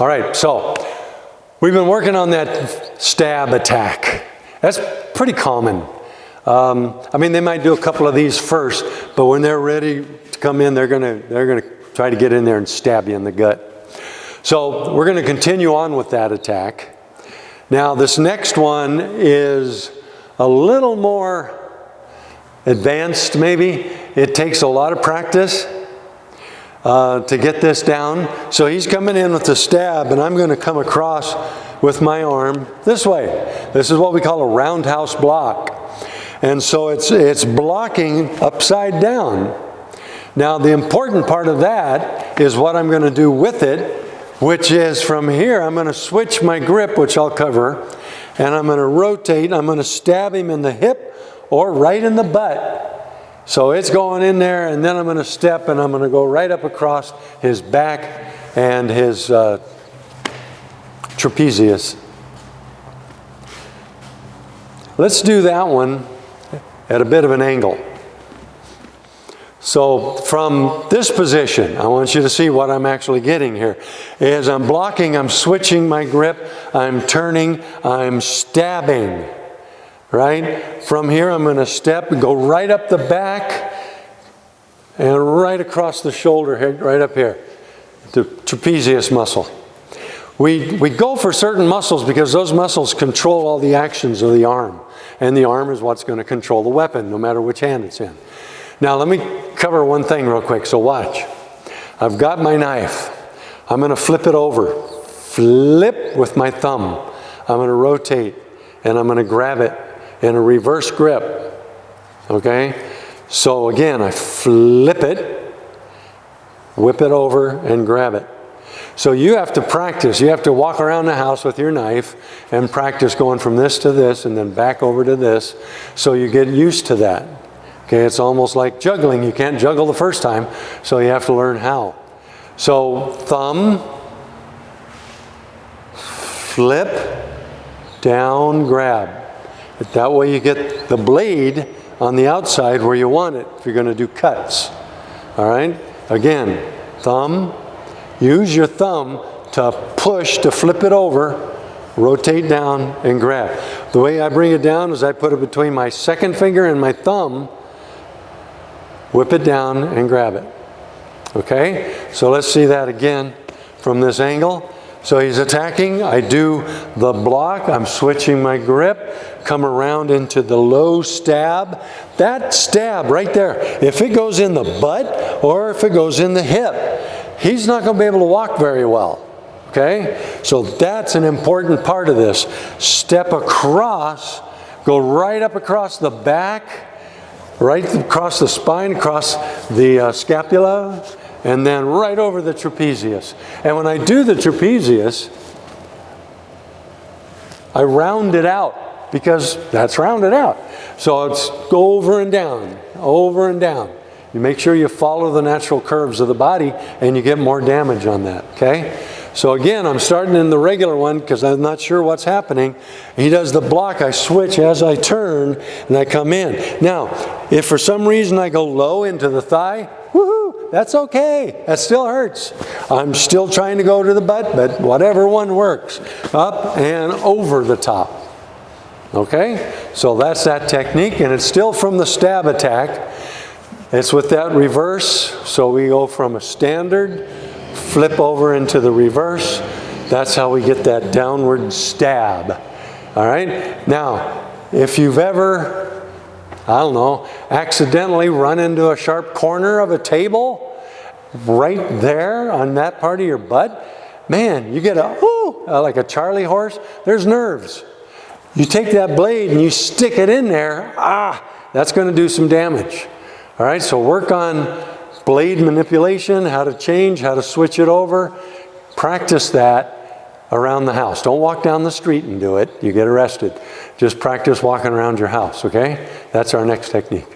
All right, so we've been working on that stab attack. That's pretty common. I mean, they might do a couple of these first, but when they're ready to come in, they're gonna try to get in there and stab you in the gut. So we're gonna continue on with that attack. Now this next one is a little more advanced maybe. It takes a lot of practice to get this down. So he's coming in with the stab, and I'm gonna come across with my arm this way. This is what we call a roundhouse block. And so it's blocking upside down. Now the important part of that is what I'm going to do with it, which is from here I'm going to switch my grip, which I'll cover, and I'm going to rotate. I'm going to stab him in the hip or right in the butt. So it's going in there, and then I'm going to step and I'm going to go right up across his back and his trapezius. Let's do that one at a bit of an angle. So from this position, I want you to see what I'm actually getting here. As I'm blocking, I'm switching my grip, I'm turning, I'm stabbing, right? From here, I'm going to step and go right up the back and right across the shoulder here, right up here, the trapezius muscle. We go for certain muscles because those muscles control all the actions of the arm. And the arm is what's going to control the weapon, no matter which hand it's in. Now let me cover one thing real quick, so watch. I've got my knife. I'm going to flip it over. Flip with my thumb. I'm going to rotate, and I'm going to grab it in a reverse grip. Okay? So again, I flip it, whip it over, and grab it. So you have to practice. You have to walk around the house with your knife and practice going from this to this and then back over to this, so you get used to that. Okay, it's almost like juggling. You can't juggle the first time, so you have to learn how. So thumb, flip, down, grab. That way you get the blade on the outside where you want it if you're going to do cuts. All right? Again, thumb. Use your thumb to push, to flip it over, rotate down, and grab. The way I bring it down is I put it between my second finger and my thumb, whip it down, and grab it. Okay? So let's see that again from this angle. So he's attacking. I do the block. I'm switching my grip, come around into the low stab. That stab right there, if it goes in the butt or if it goes in the hip, he's not going to be able to walk very well, okay? So that's an important part of this. Step across, go right up across the back, right across the spine, across the scapula, and then right over the trapezius. And when I do the trapezius, I round it out because that's rounded out. So it's go over and down, over and down. You make sure you follow the natural curves of the body and you get more damage on that, okay? So again, I'm starting in the regular one because I'm not sure what's happening. He does the block, I switch as I turn and I come in. Now, if for some reason I go low into the thigh, woohoo, that's okay. That still hurts. I'm still trying to go to the butt, but whatever one works. Up and over the top. Okay? So that's that technique, and it's still from the stab attack. It's with that reverse, so we go from a standard, flip over into the reverse. That's how we get that downward stab. All right? Now, if you've ever, I don't know, accidentally run into a sharp corner of a table, right there on that part of your butt, man, you get like a Charlie horse, there's nerves. You take that blade and you stick it in there, that's going to do some damage. All right, so work on blade manipulation, how to change, how to switch it over. Practice that around the house. Don't walk down the street and do it. You get arrested. Just practice walking around your house, okay? That's our next technique.